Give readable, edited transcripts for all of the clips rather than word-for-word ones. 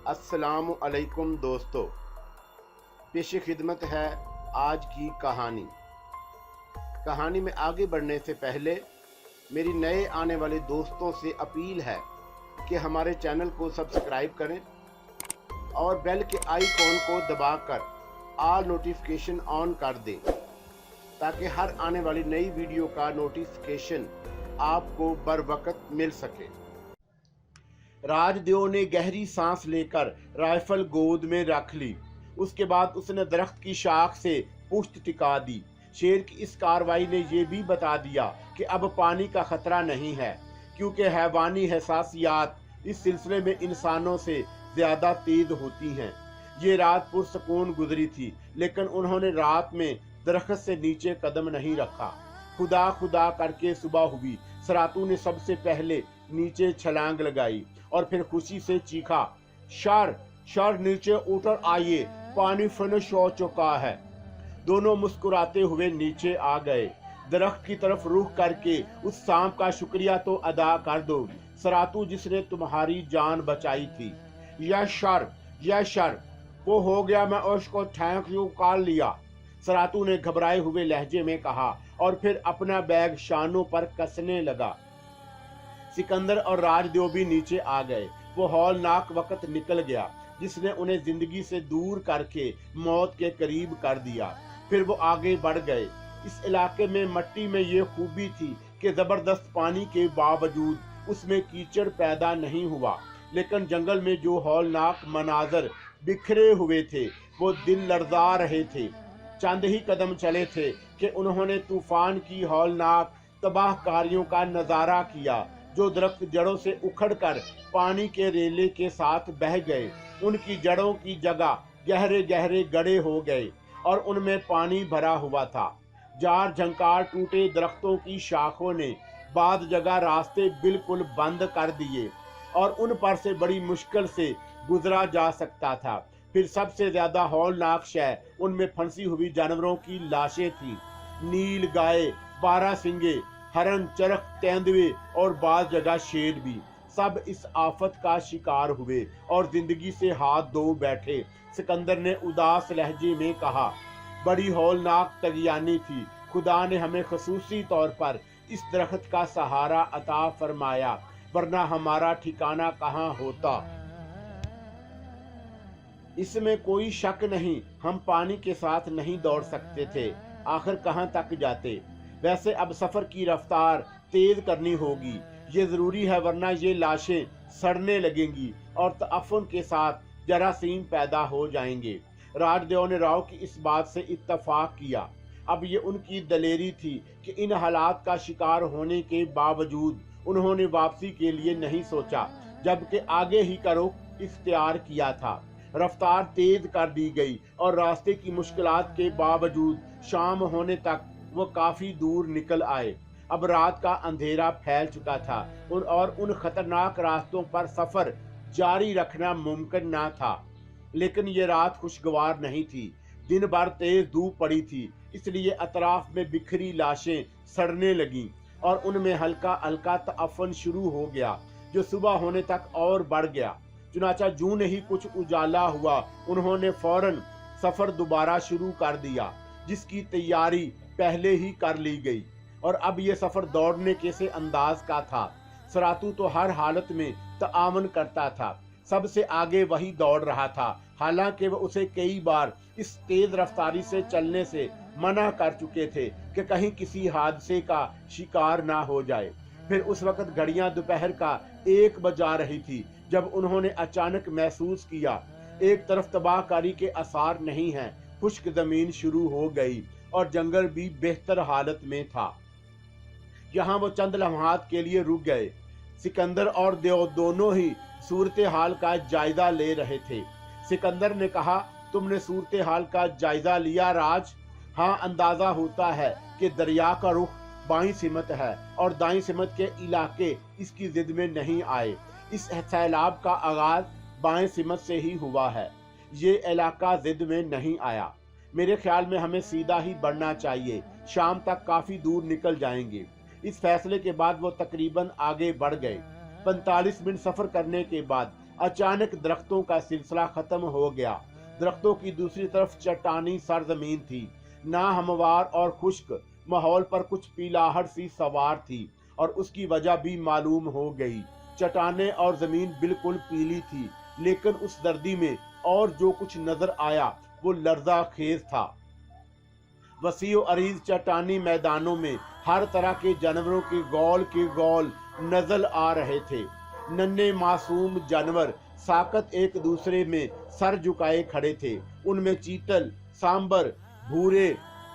अस्सलाम अलैकुम दोस्तों, पेश खिदमत है आज की कहानी। कहानी में आगे बढ़ने से पहले मेरी नए आने वाले दोस्तों से अपील है कि हमारे चैनल को सब्सक्राइब करें और बेल के आइकॉन को दबाकर ऑल नोटिफिकेशन ऑन कर दें ताकि हर आने वाली नई वीडियो का नोटिफिकेशन आपको बर वक्त मिल सके। राजदेव ने गहरी सांस लेकर राइफल गोद में रख ली। उसके बाद उसने दरख्त की शाख से पुश्त टिका दी। शेर की इस कार्रवाई ने यह भी बता दिया कि अब पानी का खतरा नहीं है, क्योंकि हैवानी हसासियात इस सिलसिले में इंसानों से ज्यादा तेज होती हैं। ये रात पुरसकून गुजरी थी, लेकिन उन्होंने रात में दरख्त से नीचे कदम नहीं रखा। खुदा खुदा करके सुबह हुई। सरातू ने सबसे पहले नीचे छलांग लगाई और फिर खुशी से चीखा, शर शर नीचे उतर आइए, पानी फिनिश हो चुका है। दोनों मुस्कुराते हुए नीचे आ गए। दरख्त की तरफ रुख करके उस सांप का शुक्रिया तो अदा कर दो, सरातू, जिसने तुम्हारी जान बचाई थी। यह शर वो हो गया, मैं उसको थैंक यू कर लिया, सरातू ने घबराए हुए लहजे में कहा और फिर अपना बैग शानों पर कसने लगा। सिकंदर और राजदेव भी नीचे आ गए। वो हौलनाक वक्त निकल गया जिसने उन्हें जिंदगी से दूर करके मौत के करीब कर दिया। फिर वो आगे बढ़ गए। इस इलाके में मट्टी में ये खूबी थी कि जबरदस्त पानी के बावजूद उसमें कीचड़ पैदा नहीं हुआ, लेकिन जंगल में जो हौलनाक मनाजर बिखरे हुए थे वो दिल लर्जा रहे थे। चंद ही कदम चले थे कि उन्होंने तूफान की हौलनाक तबाहकारियों का नजारा किया। जो दरख्त जड़ों से उखड़कर पानी के रेले के साथ बह गए, उनकी जड़ों की जगह गहरे गहरे गड्ढे हो गए और उनमें पानी भरा हुआ था। जार झंकार टूटे दरख्तों की शाखों ने बाद जगह रास्ते बिल्कुल बंद कर दिए और उन पर से बड़ी मुश्किल से गुजरा जा सकता था। फिर सबसे ज्यादा हौलनाक शय उनमें फंसी हुई जानवरों की लाशें थी। नील गाय, 12 सिंगे, हरन, चरख, तेंदुए और बाज जगह शेर भी सब इस आफत का शिकार हुए और जिंदगी से हाथ धो बैठे। सिकंदर ने उदास लहजे में कहा, बड़ी हौलनाक तगयानी थी। खुदा ने हमें खसूसी तौर पर इस दरख्त का सहारा अता फरमाया, वरना हमारा ठिकाना कहाँ होता। इसमें कोई शक नहीं, हम पानी के साथ नहीं दौड़ सकते थे, आखिर कहाँ तक जाते। वैसे अब सफर की रफ्तार तेज करनी होगी, ये जरूरी है, वरना ये लाशें सड़ने लगेंगी और तअफ़्फ़ुन के साथ जरासीम पैदा हो जाएंगे। राजदेव ने राव की इस बात से इत्तफाक किया। अब ये उनकी दलेरी थी कि इन हालात का शिकार होने के बावजूद उन्होंने वापसी के लिए नहीं सोचा, जबकि आगे ही का रुख इख्तियार किया था। रफ्तार तेज कर दी गई और रास्ते की मुश्किलात के बावजूद शाम होने तक वो काफी दूर निकल आए। अब रात का अंधेरा फैल चुका था और उन खतरनाक रास्तों पर सफर जारी रखना मुमकिन न था। लेकिन ये रात खुशगवार नहीं थी। दिन भर तेज धूप पड़ी थी, इसलिए अतराफ में बिखरी लाशें सड़ने लगीं और उनमें हल्का हल्का तअफ़्फ़ुन शुरू हो गया, जो सुबह होने तक और बढ़ गया। चुनाचा जूं नहीं कुछ उजाला हुआ, उन्होंने फौरन सफर दोबारा शुरू कर दिया, जिसकी तैयारी पहले ही कर ली गई। और अब यह सफर दौड़ने के से अंदाज का था। सरातू तो हर हालत में तआमन करता था, सबसे आगे वही दौड़ रहा था, हालांकि वह उसे कई बार इस तेज रफ्तारी से चलने से मना कर चुके थे कि कहीं किसी हादसे का शिकार ना हो जाए। फिर उस वक्त घड़ियां दोपहर का 1 बजा रही थी जब उन्होंने अचानक महसूस किया, एक तरफ तबाहकारी के आसार नहीं हैं, खुश्क जमीन शुरू हो गई और जंगल भी बेहतर हालत में था। यहाँ वो चंद लम्हात के लिए रुक गए। सिकंदर और देव दोनों ही सूरत हाल का जायजा ले रहे थे। सिकंदर ने कहा, तुमने सूरत हाल का जायजा लिया राज? हाँ, अंदाजा होता है कि दरिया का रुख बाईं सिमत है और दाईं सिमत के इलाके इसकी जिद में नहीं आए। इस सैलाब का आगाज बाएं सिमत से ही हुआ है, ये इलाका जिद में नहीं आया। मेरे ख्याल में हमें सीधा ही बढ़ना चाहिए, शाम तक काफी दूर निकल जाएंगे। इस फैसले के बाद वो तकरीबन आगे बढ़ गए। 45 मिनट सफर करने के बाद अचानक दरख्तों का सिलसिला खत्म हो गया। दरख्तों की दूसरी तरफ चट्टानी सरजमीन थी। ना हमवार और खुश्क माहौल पर कुछ पीलाहट सी सवार थी और उसकी वजह भी मालूम हो गई। चट्टानें और जमीन बिल्कुल पीली थी, लेकिन उस सर्दी में और जो कुछ नजर आया वो लर्जा खेज था। वसीओ अरीज चट्टानी मैदानों में हर तरह के जानवरों के गोल नजर आ रहे थे। नन्हे मासूम जानवर साकत एक दूसरे में सर झुकाए खड़े थे। उनमें चीतल, सांबर, भूरे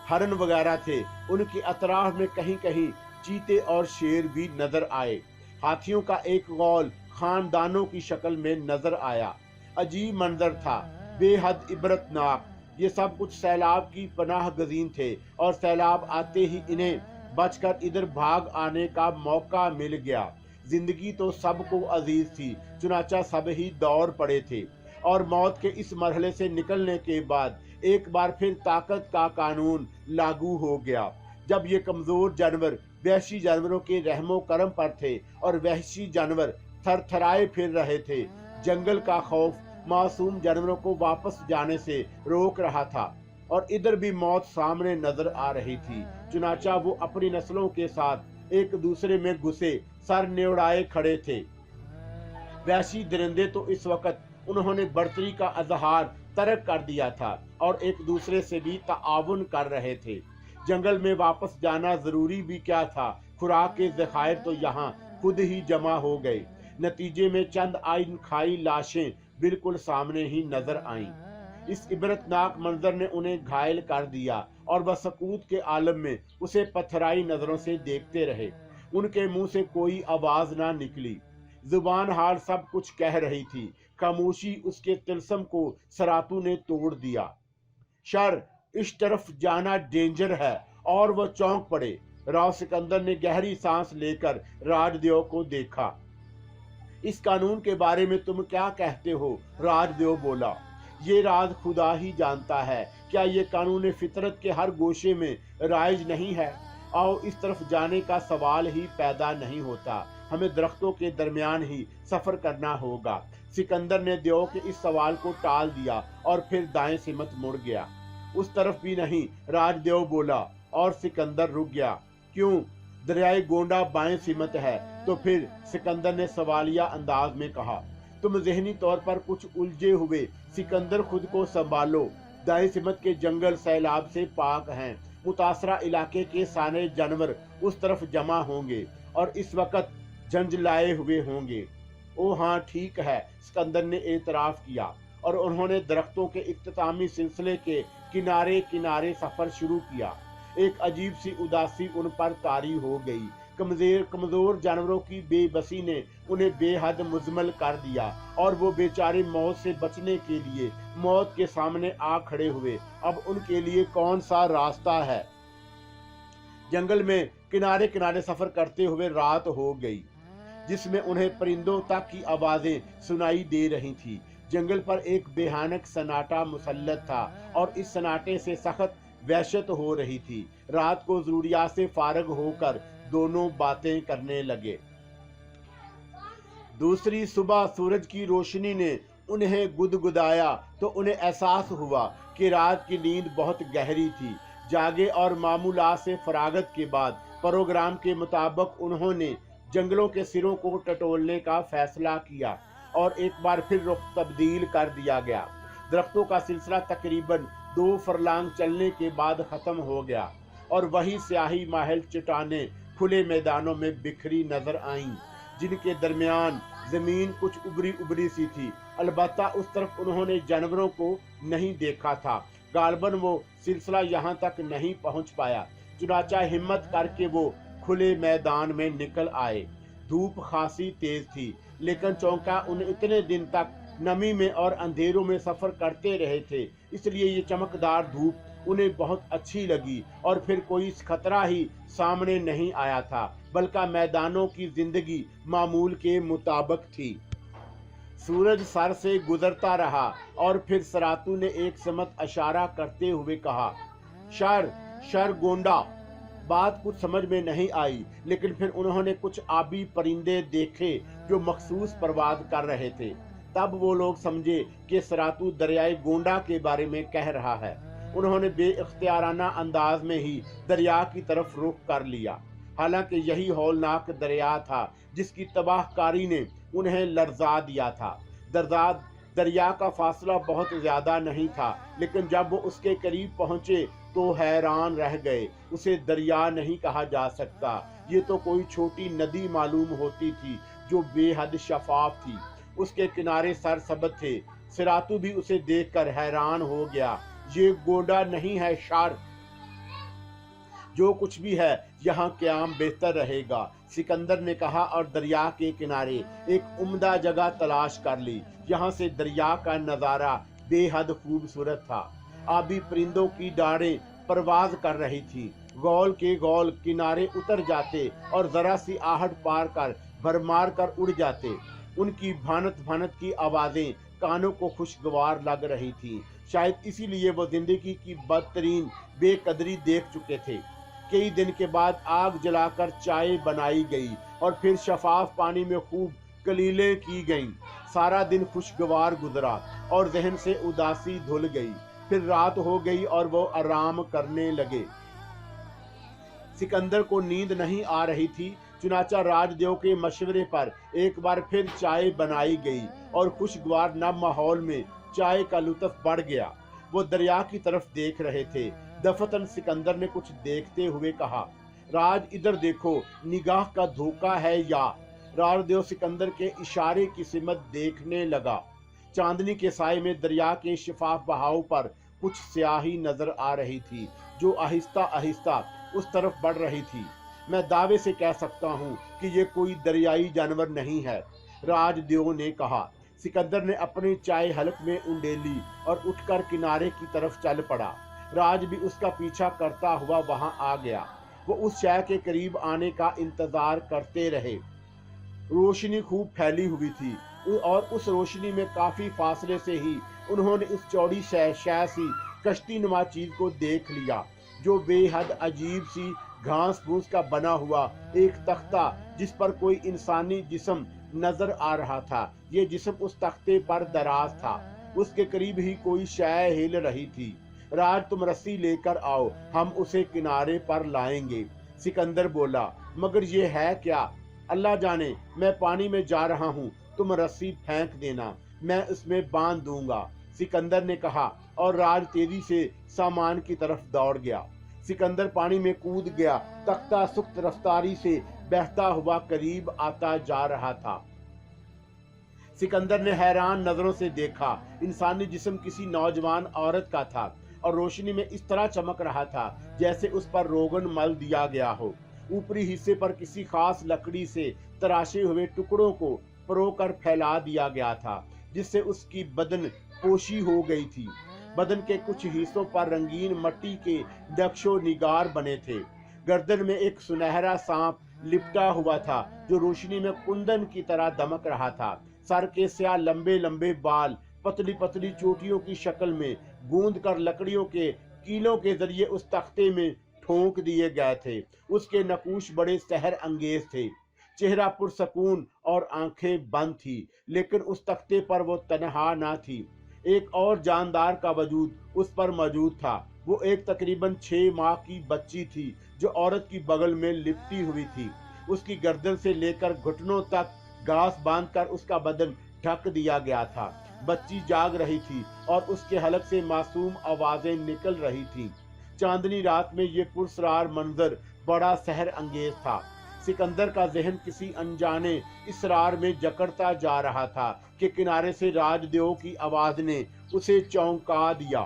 हरन वगैरह थे। उनके अतराफ में कहीं कहीं चीते और शेर भी नजर आए। हाथियों का एक गौल खानदानों की शक्ल में नजर आया। अजीब मंजर था, बेहद इबरतनाक। ये सब कुछ सैलाब की पनाह गजीन थे और सैलाब आते ही इन्हें बचकर इधर भाग आने का मौका मिल गया। जिंदगी तो सबको अजीज थी, चुनाचा सब ही दौड़ पड़े थे। और मौत के इस मरहले से निकलने के बाद एक बार फिर ताकत का कानून लागू हो गया। जब ये कमजोर जानवर वहशी जानवरों के रहमो करम पर थे और वहशी जानवर थरथराए फिर रहे थे। जंगल का खौफ मासूम जानवरों को वापस जाने से रोक रहा था और इधर भी मौत सामने नजर आ रही थी। चुनाचा वो अपनी नस्लों के साथ एक दूसरे में घुसे सर नेवड़ाए खड़े थे। वहशी दरिंदे तो इस वक्त उन्होंने बढ़तरी का अजहार तर्क कर दिया था और एक दूसरे से भी ताआवुन कर रहे थे। जंगल में वापस जाना जरूरी भी क्या था, खुराक के ज़खायर तो यहाँ खुद ही जमा हो गए। नतीजे में चंद आइन खाई लाशें बिल्कुल सामने ही नजर आईं। इस इबरतनाक मंजर ने उन्हें घायल कर दिया और वह सकूत के आलम में उसे पथराई नजरों से देखते रहे। उनके मुंह से कोई आवाज ना निकली। जुबान हाल सब कुछ कह रही थी। खामोशी उसके तिलस्म को सरातू ने तोड़ दिया। शर, इस तरफ जाना डेंजर है। और वह चौंक पड़े। राव सिकंदर ने गहरी सांस लेकर राजदेव को देखा। इस कानून के बारे में तुम क्या कहते हो? राजदेव बोला, ये राज खुदा ही जानता है। क्या ये कानून फितरत के हर गोशे में राइज नहीं है? आओ, इस तरफ जाने का सवाल ही पैदा नहीं होता। हमें दरख्तों के दरमियान ही सफर करना होगा। सिकंदर ने देव के इस सवाल को टाल दिया और फिर दाएं सिमत मुड़ गया। उस तरफ भी नहीं, राजदेव बोला और सिकंदर रुक गया। क्यों? दरियाए गोंडा बाएं सिमत है। तो फिर सिकंदर ने सवालिया अंदाज में कहा। तुम जहनी तौर पर कुछ उलझे हुए सिकंदर, खुद को संभालो। दाएं सिमत के जंगल सैलाब से पाक हैं। मुतासरा इलाके के सारे जानवर उस तरफ जमा होंगे और इस वक्त झंझलाए हुए होंगे। ओ हाँ, ठीक है, सिकंदर ने एतराफ किया और उन्होंने दरख्तों के इख्तितामी सिलसिले के किनारे किनारे सफर शुरू किया। एक अजीब सी उदासी उन पर तारी हो गई। कमजोर जानवरों की बेबसी ने उन्हें बेहद मुजमल कर दिया और वो बेचारे मौत से बचने के लिए मौत के सामने आ खड़े हुए। अब उनके लिए कौन सा रास्ता है? जंगल में किनारे किनारे सफर करते हुए रात हो गई, जिसमें उन्हें परिंदों तक की आवाजें सुनाई दे रही थी। जंगल पर एक बेहानक सन्नाटा मुसल्लत था और इस सन्नाटे से सख्त वहशत हो रही थी। रात को जरूरियात से फारग होकर दोनों बातें करने लगे। दूसरी सुबह सूरज की रोशनी ने उन्हें गुदगुदाया तो उन्हें एहसास हुआ कि रात की नींद बहुत गहरी थी। जागे और मामूलात से फरागत के बाद प्रोग्राम के मुताबिक उन्होंने जंगलों के सिरों को टटोलने का फैसला किया और एक बार फिर रुख तब्दील कर दिया गया। दरख्तों का सिलसिला तकरीबन 2 फरलांग चलने के बाद खत्म हो गया और वही स्याही माहल चट्टानें खुले मैदानों में बिखरी नजर आईं, जिनके दरमियान जमीन कुछ उबरी उबरी सी थी। अलबत्ता उस तरफ उन्होंने जानवरों को नहीं देखा था। गालबन वो सिलसिला यहाँ तक नहीं पहुँच पाया। चुनाचा हिम्मत करके वो खुले मैदान में निकल आए। धूप खासी तेज थी, लेकिन चौंका उन्हें इतने दिन तक नमी में और अंधेरों में सफर करते रहे थे, इसलिए ये चमकदार धूप उन्हें बहुत अच्छी लगी। और फिर कोई खतरा ही सामने नहीं आया था, बल्कि मैदानों की जिंदगी मामूल के मुताबिक थी। सूरज सर से गुजरता रहा और फिर सरातू ने एक समत इशारा करते हुए कहा, शर शर गोंडा। बात कुछ समझ में नहीं आई, लेकिन फिर उन्होंने कुछ आबी परिंदे देखे जो मखसूस परवाज कर रहे थे। तब वो लोग समझे कि सरातू दरियाए गोंडा के बारे में कह रहा है। उन्होंने बेइख्तियाराना अंदाज में ही दरिया की तरफ रुख कर लिया। हालांकि यही हौलनाक दरिया था जिसकी तबाहकारी ने उन्हें लर्जा दिया था। दरिया का फासला बहुत ज्यादा नहीं था, लेकिन जब वो उसके करीब पहुंचे तो हैरान रह गए। उसे दरिया नहीं कहा जा सकता, ये तो कोई छोटी नदी मालूम होती थी जो बेहद शफाफ थी। उसके किनारे सरसब्ज थे। सिरातू भी उसे देखकर हैरान हो गया। ये गोंडा नहीं है शार, जो कुछ भी है यहाँ क़याम बेहतर रहेगा, सिकंदर ने कहा और दरिया के किनारे एक उम्दा जगह तलाश कर ली। यहाँ से दरिया का नज़ारा बेहद खूबसूरत था। आबी परिंदों की डाढ़ें परवाज कर रही थी। गौल के गौल किनारे उतर जाते और जरा सी आहट पार कर भरमार कर उड़ जाते। उनकी भानत भानत की आवाज़ें कानों को खुशगवार लग रही थी। शायद इसीलिए वो जिंदगी की बदतरीन बेकदरी देख चुके थे। कई दिन के बाद आग जलाकर चाय बनाई गई और फिर शफाफ पानी में खूब कलीलें की गईं। सारा दिन खुशगवार गुजरा और जहन से उदासी धुल गई। फिर रात हो गई और वो आराम करने लगे। सिकंदर को नींद नहीं आ रही थी, चुनाचा राजदेव के मशवरे पर एक बार फिर चाय बनाई गई और खुशगवार नम माहौल में चाय का लुत्फ बढ़ गया। वो दरिया की तरफ देख रहे थे। दफतन सिकंदर ने कुछ देखते हुए कहा, राज इधर देखो, निगाह का धोखा है या? राजदेव सिकंदर के इशारे की सिमत देखने लगा। चांदनी के साए में दरिया के शफाफ बहाव पर कुछ स्याही नजर आ रही थी जो आहिस्ता आहिस्ता उस तरफ बढ़ रही थी। मैं दावे से कह सकता हूँ कि ये कोई दरियाई जानवर नहीं है, राजदेव ने कहा। सिकंदर ने अपनी चाय हलक में उंडेली और उठकर किनारे की तरफ चल पड़ा। राज भी उसका पीछा करता हुआ वहां आ गया। वो उस शय के करीब आने का इंतजार करते रहे। रोशनी खूब फैली हुई थी और उस रोशनी में काफी फासले से ही उन्होंने उस चौड़ी शय सी कश्ती नुमा चीज को देख लिया, जो बेहद अजीब सी घास फूस का बना हुआ एक तख्ता जिस पर कोई इंसानी जिस्म नजर आ रहा था। ये जिस्म उस तख्ते पर दराज था। उसके करीब ही कोई शय हिल रही थी। राज, तुम रस्सी लेकर आओ, हम उसे किनारे पर लाएंगे। सिकंदर बोला, मगर ये है क्या? अल्लाह जाने, मैं पानी में जा रहा हूँ, तुम रस्सी फेंक देना, मैं उसमें बांध दूंगा, सिकंदर ने कहा और राज तेजी से सामान की तरफ दौड़ गया। सिकंदर पानी में कूद गया। तख्ता सुस्त रफ्तारी से बहता हुआ करीब आता जा रहा था। सिकंदर ने हैरान नजरों से देखा। इंसानी जिस्म किसी नौजवान औरत का था और रोशनी में इस तरह चमक रहा था जैसे उस पर रोगन मल दिया गया हो। ऊपरी हिस्से पर किसी खास लकड़ी से तराशे हुए टुकड़ों को परोकर फैला दिया गया था, जिससे उसकी बदन पोशी हो गई थी। बदन के कुछ हिस्सों पर रंगीन मट्टी के नक्शो निगार बने थे। गर्दन में एक सुनहरा सांप लिपटा हुआ था जो रोशनी में कुंदन की तरह दमक रहा था। सर के स्याह लंबे लंबे बाल पतली पतली चोटियों की शक्ल में गूंद कर लकड़ियों के कीलों के जरिए उस तख्ते में ठोंक दिए गए थे। उसके नकूश बड़े सहर अंगेज थे। चेहरा पुरसकून और आंखें बंद थी, लेकिन उस तख्ते पर वो तन्हा ना थी। एक और जानदार का वजूद उस पर मौजूद था। वो एक तकरीबन 6 माह की बच्ची थी जो औरत की बगल में लिपटी हुई थी। उसकी गर्दन से लेकर घुटनों तक घास बांधकर उसका बदन ढक दिया गया था। बच्ची जाग रही थी और उसके हलक से मासूम आवाजें निकल रही थीं। चांदनी रात में ये पुरस्रार मंजर बड़ा सहर अंगेज था। सिकंदर का जहन किसी अनजाने इसरार में जकड़ता जा रहा था कि किनारे से राजदेव की आवाज ने उसे चौंका दिया।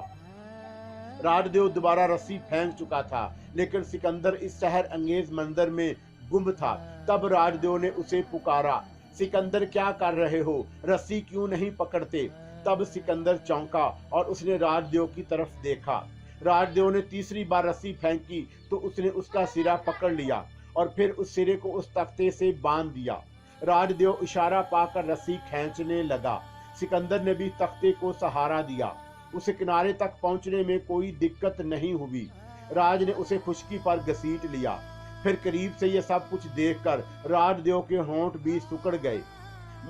राजदेव दोबारा रस्सी फेंक चुका था, लेकिन सिकंदर इस सहर अंगेज मंजर में गुम था। तब राजदेव ने उसे पुकारा, सिकंदर क्या कर रहे हो, रस्सी क्यों नहीं पकड़ते? तब सिकंदर चौंका और उसने राजदेव की तरफ देखा। राजदेव ने तीसरी बार रस्सी फेंकी तो उसने उसका सिरा पकड़ लिया और फिर उस सिरे को उस तख्ते से बांध दिया। राजदेव इशारा पाकर रस्सी खींचने लगा। सिकंदर ने भी तख्ते को सहारा दिया। उसे किनारे तक पहुंचने में कोई दिक्कत नहीं हुई। राज ने उसे खुशकी पर घसीट लिया। फिर करीब से यह सब कुछ देखकर राजदेव के होंठ भी सिकुड़ गए।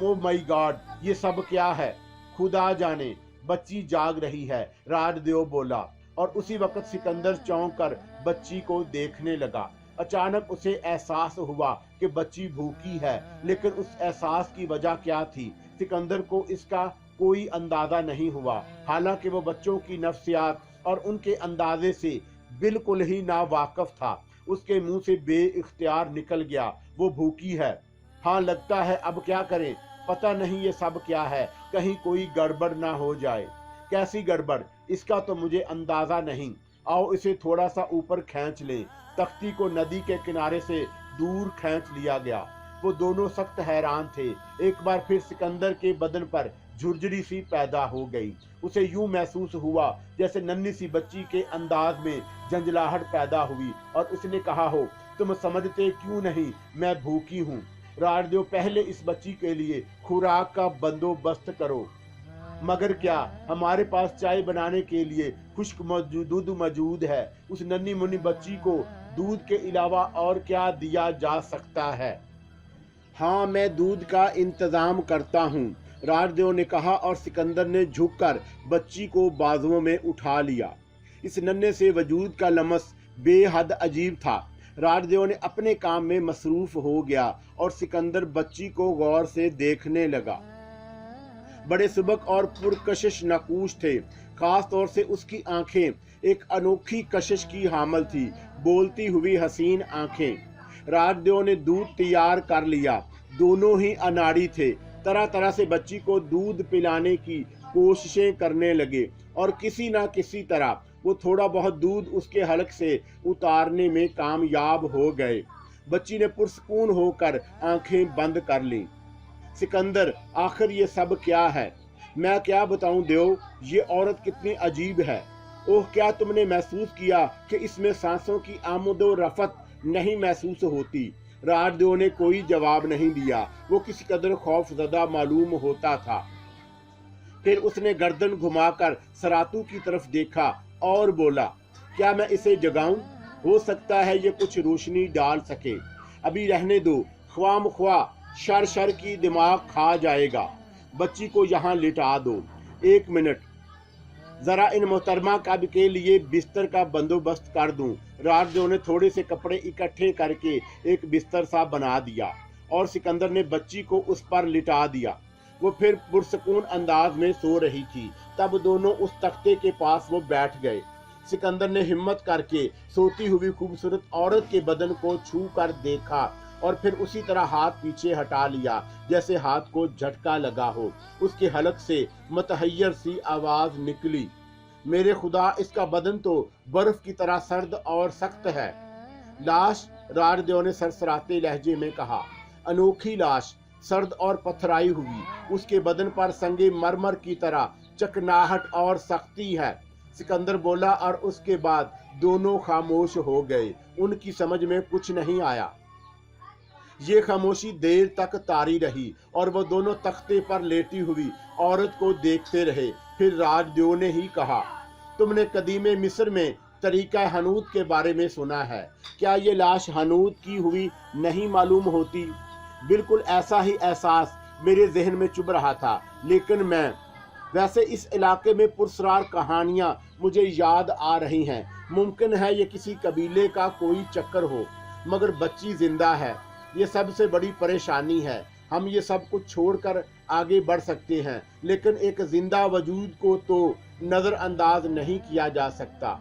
ओ माय गॉड, ये सब क्या है? खुदा जाने, बच्ची जाग रही है, राजदेव बोला। और उसी वक्त सिकंदर चौंक कर बच्ची को देखने लगा। अचानक उसे एहसास हुआ कि बच्ची भूखी है, लेकिन उस एहसास की वजह क्या थी सिकंदर को इसका कोई अंदाजा नहीं हुआ। हालांकि वो बच्चों की नफ्सियात और उनके अंदाजे से बिल्कुल ही नावाकिफ था। उसके मुंह से बेइख्तियार निकल गया, वो भूखी है। हाँ, लगता है, अब क्या करें? पता नहीं ये सब क्या है, कहीं कोई गड़बड़ ना हो जाए। कैसी गड़बड़? इसका तो मुझे अंदाजा नहीं। आओ इसे थोड़ा सा ऊपर खींच लें। तख्ती को नदी के किनारे से दूर खींच लिया गया। वो दोनों सख्त हैरान थे। एक बार फिर सिकंदर के बदन पर झुरझुरी सी पैदा हो गई। उसे यूं महसूस हुआ जैसे नन्ही सी बच्ची के अंदाज में झंझलाहट पैदा हुई और उसने कहा हो, तुम समझते क्यों नहीं मैं भूखी हूँ? राजदेव, पहले इस बच्ची के लिए खुराक का बंदोबस्त करो। मगर क्या, हमारे पास चाय बनाने के लिए खुश्क दूध मौजूद है। उस नन्ही मुन्नी बच्ची को दूध के अलावा और क्या दिया जा सकता है? हाँ, मैं दूध का इंतजाम करता हूँ, राजदेव ने कहा और सिकंदर ने झुककर बच्ची को बाजुओं में उठा लिया। इस नन्हे से वजूद का लमस बेहद अजीब था। राजदेव ने अपने काम में मसरूफ हो गया और सिकंदर बच्ची को गौर से देखने लगा। बड़े सुबक और पुरकशिश नकूश थे। खास तौर से उसकी आंखें एक अनोखी कशिश की हामल थी, बोलती हुई हसीन आंखें। राजदेव ने दूध तैयार कर लिया। दोनों ही अनाड़ी थे। तरह तरह से बच्ची को दूध पिलाने की कोशिशें करने लगे और किसी ना किसी तरह वो थोड़ा बहुत दूध उसके हलक से उतारने में कामयाब हो गए। बच्ची ने पुरसकून होकर आंखें बंद कर लीं। सिकंदर, आखिर ये सब क्या है? मैं क्या बताऊं देव, ये औरत कितनी अजीब है। ओह, क्या तुमने महसूस किया कि इसमें सांसों की आमदो रफत नहीं महसूस होती? राजदेव ने कोई जवाब नहीं दिया। वो किसी कदर खौफजदा मालूम होता था। फिर उसने गर्दन घुमाकर सरातू की तरफ देखा और बोला, क्या मैं इसे जगाऊं? हो सकता है ये कुछ रोशनी डाल सके। अभी रहने दो, ख्वाम ख्वा शर शर की दिमाग खा जाएगा। बच्ची को यहाँ लिटा दो। 1 मिनट, जरा इन मोहतरमा कब के लिए बिस्तर का बंदोबस्त कर दूं। राजदेव ने थोड़े से कपड़े इकट्ठे करके एक बिस्तर सा बना दिया और सिकंदर ने बच्ची को उस पर लिटा दिया। वो फिर पुरसकून अंदाज में सो रही थी। तब दोनों उस तख्ते के पास वो बैठ गए। सिकंदर ने हिम्मत करके सोती हुई खूबसूरत औरत के बदन को छू कर देखा और फिर उसी तरह हाथ पीछे हटा लिया जैसे हाथ को झटका लगा हो। उसके हलक से मतहय्यर सी आवाज निकली, मेरे खुदा, इसका बदन तो बर्फ की तरह सर्द और सख्त है। लाश, राजदेव ने सरसराते लहजे में कहा। अनोखी लाश, सर्द और पथराई हुई। उसके बदन पर संगे मरमर की तरह चकनाहट और सख्ती है। सिकंदर बोला और उसके बाद दोनों खामोश हो गए। उनकी समझ में कुछ नहीं आया। ये खामोशी देर तक तारी रही और वो दोनों तख्ते पर लेटी हुई औरत को देखते रहे। फिर राजदेव ने ही कहा, तुमने कदीमे मिस्र में तरीका हनूत के बारे में सुना है? क्या ये लाश हनूत की हुई नहीं मालूम होती? बिल्कुल ऐसा ही एहसास मेरे जहन में चुभ रहा था, लेकिन वैसे इस इलाके में पुरस्रार कहानियां मुझे याद आ रही हैं। मुमकिन है ये किसी कबीले का कोई चक्कर हो, मगर बच्ची जिंदा है। ये सबसे बड़ी परेशानी है। हम ये सब कुछ छोड़कर आगे बढ़ सकते हैं, लेकिन एक जिंदा वजूद को तो नजरअंदाज नहीं किया जा सकता।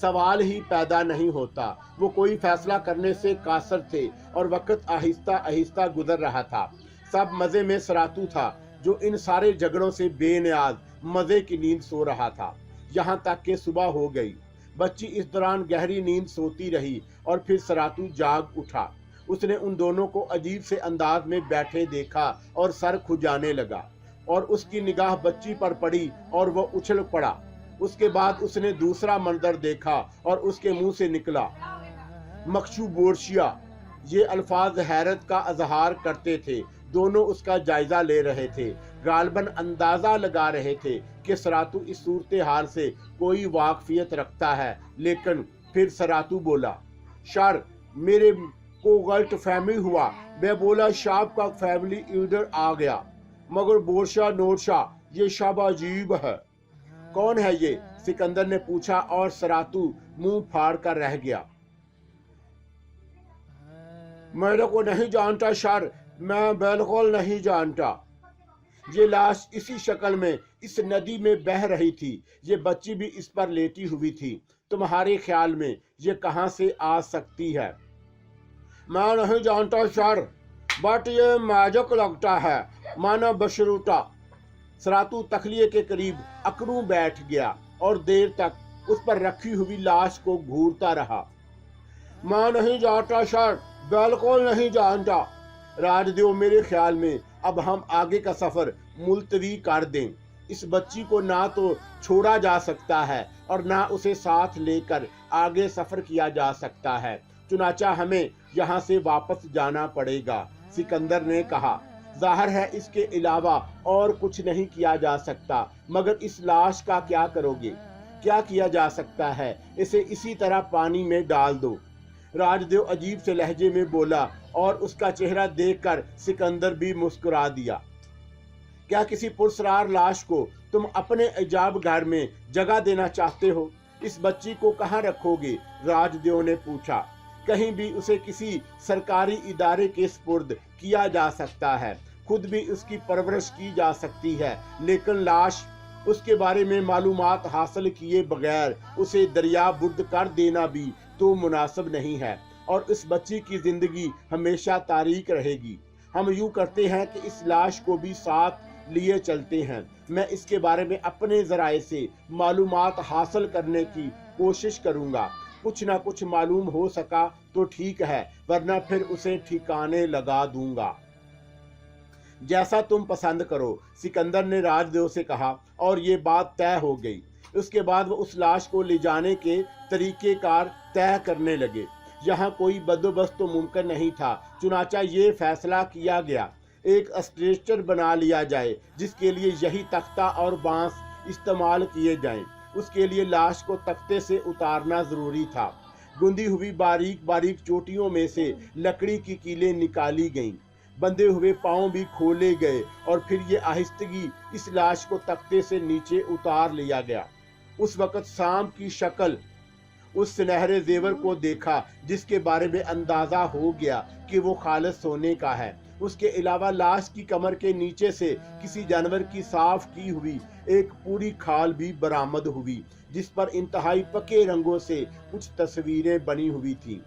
सवाल ही पैदा नहीं होता। वो कोई फैसला करने से कासर थे और वक्त आहिस्ता आहिस्ता गुजर रहा था। सब मजे में सरातू था, जो इन सारे झगड़ों से बेनियाज मजे की नींद सो रहा था। यहाँ तक कि सुबह हो गई। बच्ची इस दौरान गहरी नींद सोती रही और फिर सरातू जाग उठा। उसने उन दोनों को अजीब से अंदाज में बैठे देखा और सर खुजाने लगा और उसकी निगाह बच्ची पर पड़ी और वो उछल पड़ा। उसके बाद उसने दूसरा मंजर देखा और उसके मुंह से निकला, मखशू बोर्शिया। ये अल्फाज हैरत का इजहार करते थे। दोनों उसका जायजा ले रहे थे, गालबन अंदाजा लगा रहे थे कि सरातू इस सूरत हाल से कोई वाकफियत रखता है। लेकिन फिर सरातू बोला, शर, मेरे को गलत फहमी हुआ। मैं बोला शाब का फैमिली लीडर आ गया, मगर बोरशा नोरशा ये शब अजीब है। कौन है ये? सिकंदर ने पूछा और सरातू मुंह फाड़ कर रह गया। मेरे को नहीं जानता सर, मैं बिल्कुल नहीं जानता। ये लाश इसी शक्ल में इस नदी में बह रही थी, ये बच्ची भी इस पर लेटी हुई थी। तुम्हारे ख्याल में ये कहां से आ सकती है? मैं नहीं जानता सर, बट ये मैजिक लगता है, माना बशरूता। सरातू तखलिए के करीब अकड़ू बैठ गया और देर तक उस पर रखी हुई लाश को घूरता रहा। मैं नहीं जानता सर, बिल्कुल नहीं जानता। राजदेव, मेरे ख्याल में अब हम आगे का सफर मुलतवी कर दें। इस बच्ची को ना तो छोड़ा जा सकता है और ना उसे साथ लेकर आगे सफर किया जा सकता है, चुनाचा हमें यहाँ से वापस जाना पड़ेगा। सिकंदर ने कहा, जाहिर है इसके अलावा और कुछ नहीं किया जा सकता, मगर इस लाश का क्या करोगे? क्या किया जा सकता है? इसे इसी तरह पानी में डाल दो। राजदेव अजीब से लहजे में बोला और उसका चेहरा देखकर सिकंदर भी मुस्कुरा दिया। क्या किसी पुरस्कार लाश को तुम अपने इजाब घर में जगह देना चाहते हो? इस बच्ची को कहाँ रखोगे? राजदेव ने पूछा। कहीं भी उसे किसी सरकारी इदारे के स्पुर्द किया जा सकता है, खुद भी उसकी परवरिश की जा सकती है, लेकिन लाश, उसके बारे में मालूमात हासिल किए बगैर उसे दरिया बुर्द कर देना भी तो मुनासिब नहीं है, और इस बच्ची की जिंदगी हमेशा तारीक रहेगी। हम यूं करते हैं कि इस लाश को भी साथ लिए चलते हैं। मैं इसके बारे में अपने जराए से मालूमात हासिल करने की कोशिश करूंगा। कुछ ना कुछ मालूम हो सका तो ठीक है, वरना फिर उसे ठिकाने लगा दूंगा। जैसा तुम पसंद करो, सिकंदर ने राजदेव से कहा, और ये बात तय हो गई। उसके बाद वो उस लाश को ले जाने के तरीकेकार तय करने लगे। यहाँ कोई बंदोबस्त तो मुमकिन नहीं था, चुनाचा ये फैसला किया गया एक स्ट्रेचर बना लिया जाए, जिसके लिए यही तख्ता और बांस इस्तेमाल किए जाएं। उसके लिए लाश को तख्ते से उतारना जरूरी था। गुंदी हुई बारीक बारीक चोटियों में से लकड़ी की कीलें निकाली गईं, बंधे हुए पांव भी खोले गए, और फिर ये आहिस्तगी इस लाश को तख्ते से नीचे उतार लिया गया। उस वक़्त शाम की शक्ल, उस सुनहरे जेवर को देखा जिसके बारे में अंदाजा हो गया कि वो खालिस सोने का है। उसके अलावा लाश की कमर के नीचे से किसी जानवर की साफ की हुई एक पूरी खाल भी बरामद हुई, जिस पर इंतहाई पके रंगों से कुछ तस्वीरें बनी हुई थी।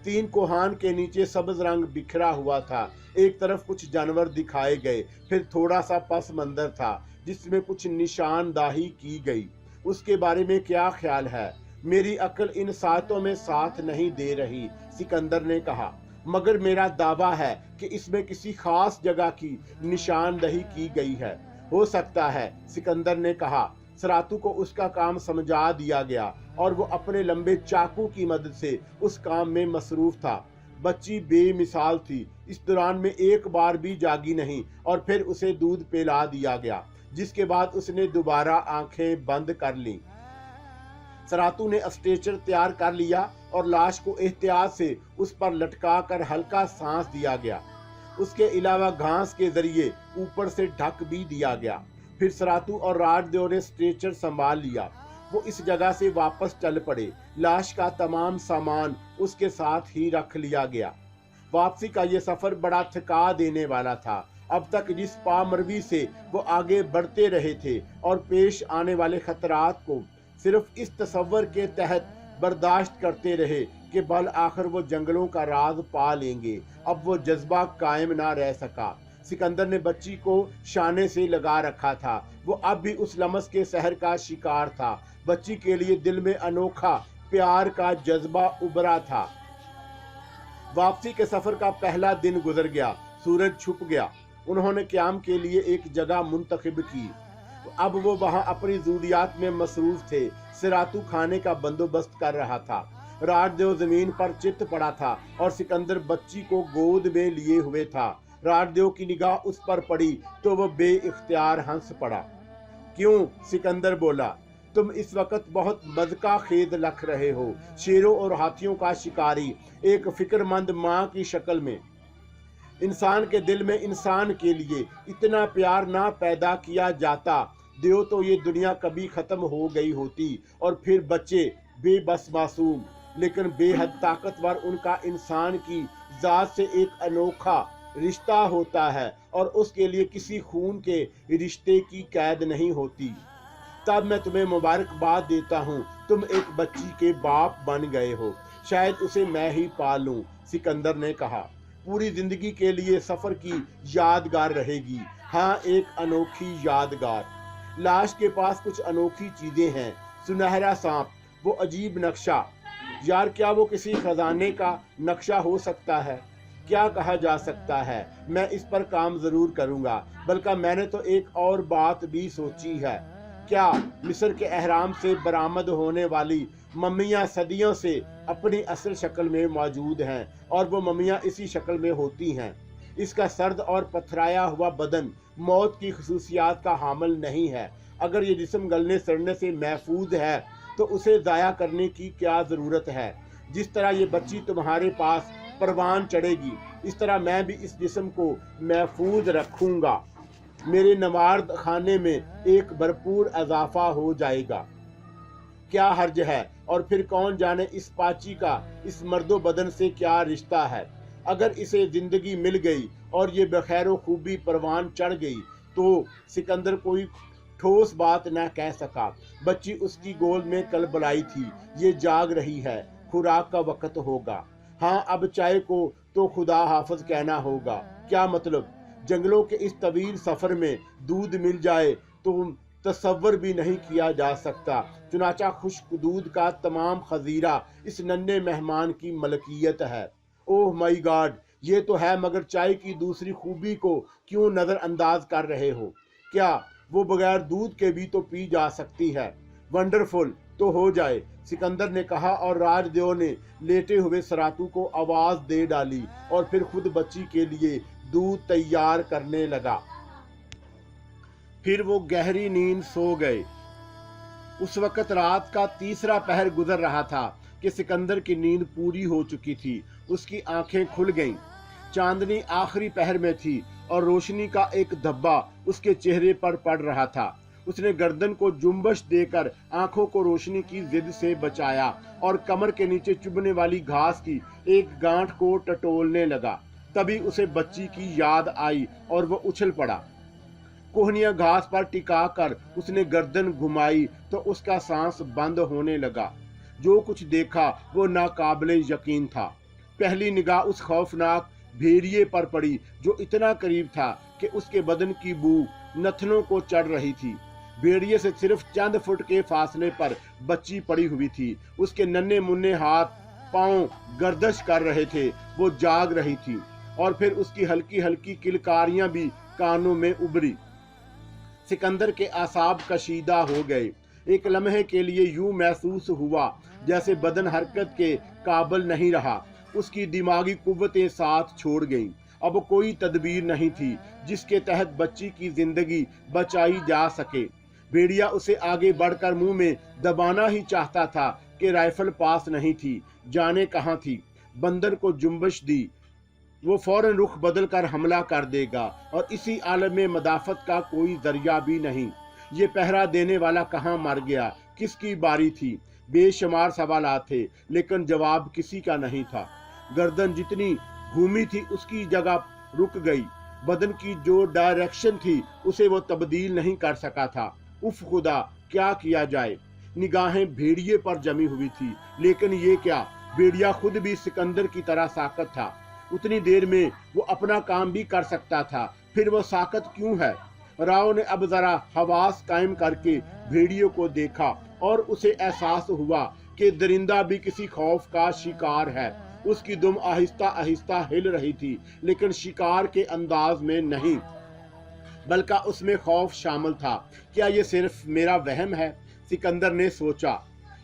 3 कोहान के नीचे सब्ज रंग बिखरा हुआ था। एक तरफ कुछ जानवर दिखाए गए, फिर थोड़ा सा पस मंजर था जिसमें कुछ निशानदाही की गई। उसके बारे में क्या ख्याल है? मेरी अक्ल इन सातों में साथ नहीं दे रही, सिकंदर ने कहा, मगर मेरा दावा है कि इसमें किसी खास जगह की निशानदही की गई है। हो सकता है, सिकंदर ने कहा। सरातू को उसका काम समझा दिया गया और वो अपने लंबे चाकू की मदद से उस काम में मसरूफ था। बच्ची बेमिसाल थी। इस दौरान में एक बार भी जागी नहीं, और फिर उसे दूध पिला दिया गया, जिसके बाद उसने दोबारा आंखें बंद कर लीं। सरातू ने स्ट्रेचर तैयार कर लिया और लाश को एहतियात से उस पर लटका कर हल्का सांस दिया गया। उसके अलावा घास के जरिए ऊपर से ढक भी दिया गया। फिर सरातू और राजदेव ने स्ट्रेचर संभाल लिया। वो इस जगह से वापस चल पड़े। लाश का तमाम सामान उसके साथ ही रख लिया गया। वापसी का ये सफर बड़ा थका देने वाला था। अब तक जिस पामरवी से वो आगे बढ़ते रहे थे और पेश आने वाले खतरात को सिर्फ इस तसव्वुर के तहत बर्दाश्त करते रहे कि बल आखिर वो जंगलों का राज पा लेंगे, अब वो जज्बा कायम ना रह सका। सिकंदर ने बच्ची को शाने से लगा रखा था। वो अब भी उस लमस के सहर का शिकार था। बच्ची के लिए दिल में अनोखा प्यार का जज्बा उभरा था। वापसी के सफर का पहला दिन गुजर गया। सूरज छुप गया। उन्होंने क़याम के लिए एक जगह मुंतखब की। अब वो वहां अपनी जरूरियात में मसरूफ थे। सिरातू खाने का बंदोबस्त कर रहा था। राजदेव जमीन पर चित पड़ा था और सिकंदर बच्ची को गोद में लिए हुए था। राजदेव की निगाह उस पर पड़ी तो वो बेइख्तियार हंस पड़ा। क्यों? सिकंदर बोला। तुम इस वक्त बहुत मज़का खेद लग रहे हो। शेरों और हाथियों का शिकारी एक फिक्रमंद माँ की शक्ल में। इंसान के दिल में इंसान के लिए इतना प्यार ना पैदा किया जाता दियो तो ये दुनिया कभी ख़त्म हो गई होती। और फिर बच्चे बेबस मासूम लेकिन बेहद ताकतवर, उनका इंसान की ज़ात से एक अनोखा रिश्ता होता है और उसके लिए किसी खून के रिश्ते की कैद नहीं होती। तब मैं तुम्हें मुबारकबाद देता हूँ, तुम एक बच्ची के बाप बन गए हो। शायद उसे मैं ही पाल लूँ, सिकंदर ने कहा। पूरी जिंदगी के लिए सफ़र की यादगार रहेगी। हाँ, एक अनोखी यादगार। लाश के पास कुछ अनोखी चीज़ें हैं। सुनहरा सांप, वो अजीब नक्शा। यार, क्या वो किसी खजाने का नक्शा हो सकता है? क्या कहा जा सकता है। मैं इस पर काम ज़रूर करूँगा। बल्कि मैंने तो एक और बात भी सोची है। क्या मिस्र के अहराम से बरामद होने वाली मम्मियाँ सदियों से अपनी असल शक्ल में मौजूद हैं और वो मम्मियाँ इसी शक्ल में होती हैं। इसका सर्द और पथराया हुआ बदन मौत की खसूसियात का हामिल नहीं है। अगर ये जिस्म गलने सड़ने से महफूज है तो उसे ज़ाया करने की क्या ज़रूरत है। जिस तरह ये बच्ची तुम्हारे पास परवान चढ़ेगी, इस तरह मैं भी इस जिस्म को महफूज रखूँगा। मेरे नवार्द खाने में एक भरपूर इजाफा हो जाएगा। क्या हर्ज है? और फिर कौन जाने इस पाची का इस मर्दो बदन से क्या रिश्ता है। अगर इसे जिंदगी मिल गई और ये बखैर खूबी परवान चढ़ गई तो सिकंदर कोई ठोस बात न कह सका। बच्ची उसकी गोद में कलबलाई थी। ये जाग रही है, खुराक का वक्त होगा। हाँ, अब चाय को तो खुदा हाफिज कहना होगा। क्या मतलब? जंगलों के इस तवील सफ़र में दूध मिल जाए तो तसव्वुर भी नहीं किया जा सकता। चुनाचा खुश्क दूध का तमाम खजीरा इस नन्हे मेहमान की मलकियत है। ओह माय गॉड, ये तो है, मगर चाय की दूसरी खूबी को क्यों नज़रअंदाज कर रहे हो? क्या वो बगैर दूध के भी तो पी जा सकती है? वंडरफुल, तो हो जाए, सिकंदर ने कहा और राजदेव ने लेटे हुए सरातू को आवाज़ दे डाली और फिर खुद बच्ची के लिए दूध तैयार करने लगा। फिर वो गहरी नींद सो गए। उस वक़्त रात का तीसरा पहर गुजर रहा था कि सिकंदर की नींद पूरी हो चुकी थी। उसकी आंखें खुल गईं। चांदनी आखिरी पहर में थी और रोशनी का एक धब्बा उसके चेहरे पर पड़ रहा था। उसने गर्दन को जुम्बश देकर आंखों को रोशनी की जिद से बचाया और कमर के नीचे चुभने वाली घास की एक गांठ को टटोलने लगा। तभी उसे बच्ची की याद आई और वो उछल पड़ा। कोहनियां घास पर टिका कर उसने गर्दन घुमाई तो उसका सांस बंद होने लगा। जो कुछ देखा वो नाकाबिले यकीन था। पहली निगाह उस खौफनाक भेड़िए पर पड़ी जो इतना करीब था कि उसके बदन की बू नथनों को चढ़ रही थी। भेड़िए से सिर्फ चंद फुट के फासले पर बच्ची पड़ी हुई थी। उसके नन्हे मुन्ने हाथ पांव गर्दश कर रहे थे। वो जाग रही थी और फिर उसकी हल्की हल्की किलकारियां भी कानों में उभरी। सिकंदर के आसाब कशीदा हो गए। एक लम्हे के लिए यूं महसूस हुआ जैसे बदन हरकत के काबिल नहीं रहा। उसकी दिमागी कुव्वतें साथ छोड़ गईं। अब कोई तदबीर नहीं थी जिसके तहत बच्ची की जिंदगी बचाई जा सके। भेड़िया उसे आगे बढ़कर मुंह में दबाना ही चाहता था कि राइफल पास नहीं थी। जाने कहाँ थी। बंदर को जुम्बश दी, वो फौरन रुख बदल कर हमला कर देगा और इसी आलम में मदाफत का कोई जरिया भी नहीं। ये पहरा देने वाला कहाँ मर गया, किसकी बारी थी। बेशुमार सवालात थे लेकिन जवाब किसी का नहीं था। गर्दन जितनी घूमी थी उसकी जगह रुक गई। बदन की जो डायरेक्शन थी उसे वो तब्दील नहीं कर सका था। उफ खुदा, क्या किया जाए। निगाहें भेड़िए पर जमी हुई थी, लेकिन ये क्या, भेड़िया खुद भी सिकंदर की तरह साकत था। उतनी देर में वो अपना काम भी कर सकता था, फिर वो साकत क्यों है। राव ने अब जरा हवास कायम करके भेड़ियों को देखा और उसे एहसास हुआ कि दरिंदा भी किसी खौफ का शिकार है। उसकी दुम आहिस्ता आहिस्ता हिल रही थी, लेकिन शिकार के अंदाज में नहीं, बल्कि उसमें खौफ शामिल था। क्या ये सिर्फ मेरा वहम है, सिकंदर ने सोचा।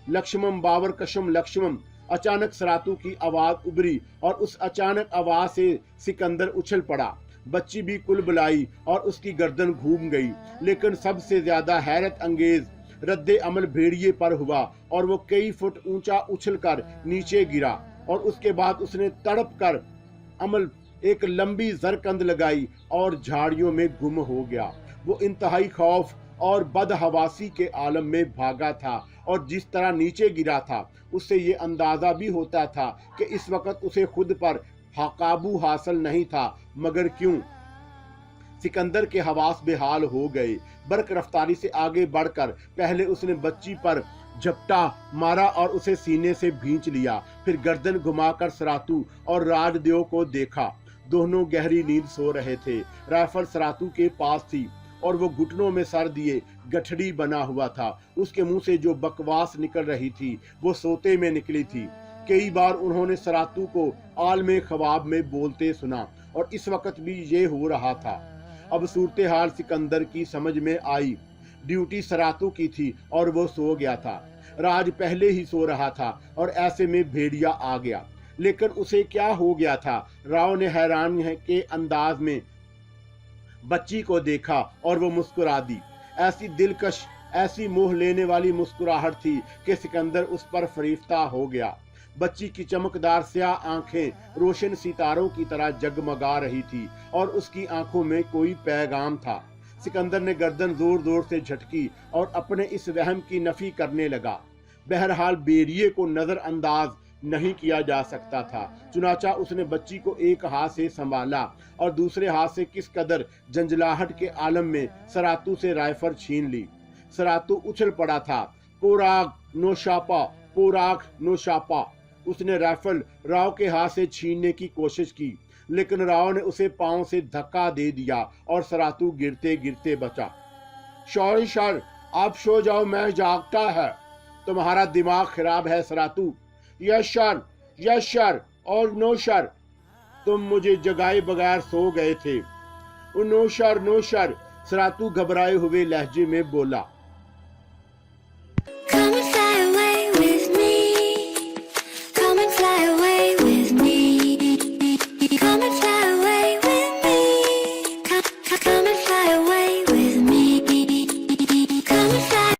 लक्ष्मण बावर कशम लक्ष्मण, अचानक सरातू की आवाज उभरी और उस अचानक आवाज से सिकंदर उछल पड़ा। बच्ची भी कुल बुलाई और उसकी गर्दन घूम गई। लेकिन सबसे ज्यादा हैरत अंगेज रद्दे अमल भेड़िए पर हुआ और वो कई फुट ऊंचा उछलकर नीचे गिरा और उसके बाद उसने तड़प कर अमल एक लंबी जरकंद लगाई और झाड़ियों में गुम हो गया। वो इंतहाई खौफ और बदहवासी के आलम में भागा था और जिस तरह नीचे गिरा था उससे ये अंदाजा भी होता था कि इस वक्त उसे खुद पर काबू हासिल नहीं था, मगर क्यों सिकंदर के हवास बेहाल हो गए। बर्क रफ्तारी से आगे बढ़कर पहले उसने बच्ची पर झपटा मारा और उसे सीने से भींच लिया, फिर गर्दन घुमाकर सरातू और राजदेव को देखा। दोनों गहरी नींद सो रहे थे। राइफल सरातू के पास थी और वो घुटनों में सर दिए गठड़ी बना हुआ था। उसके मुंह से जो बकवास निकल रही थी वो सोते में निकली थी। कई बार उन्होंने सरातू को आलमे ख्वाब में बोलते सुना और इस वक्त भी ये हो रहा था। अब सूरत हाल सिकंदर की समझ में आई। ड्यूटी सरातू की थी और वो सो गया था। राज पहले ही सो रहा था और ऐसे में भेड़िया आ गया। लेकिन उसे क्या हो गया था? राव ने हैरान के अंदाज में बच्ची को देखा और वो मुस्कुरा दी। ऐसी दिलकश, ऐसी मोह लेने वाली मुस्कुराहट थी कि सिकंदर उस पर फरीफ्ता हो गया। बच्ची की चमकदार स्याह आंखें रोशन सितारों की तरह जगमगा रही थी और उसकी आंखों में कोई पैगाम था। सिकंदर ने गर्दन जोर जोर से झटकी और अपने इस वहम की नफी करने लगा। बहरहाल बेरिए को नजरअंदाज नहीं किया जा सकता था। चुनाचा उसने बच्ची को एक हाथ से संभाला और दूसरे हाथ से किस कदर जंजलाहट के आलम में सरातू से राइफल छीन ली। सरातू उछल पड़ा था। पोराग नोशापा, पोराग नोशापा। उसने राइफल राव के हाथ से छीनने की कोशिश की, लेकिन राव ने उसे पांव से धक्का दे दिया और सरातू गिरते गिरते बचा। सॉरी सर, आप सो जाओ, मैं जागता है। तुम्हारा दिमाग खराब है सरातू। यस सर और नो सर, तुम मुझे जगाए बगैर सो गए थे। नो सर, सरातू घबराए हुए लहजे में बोला।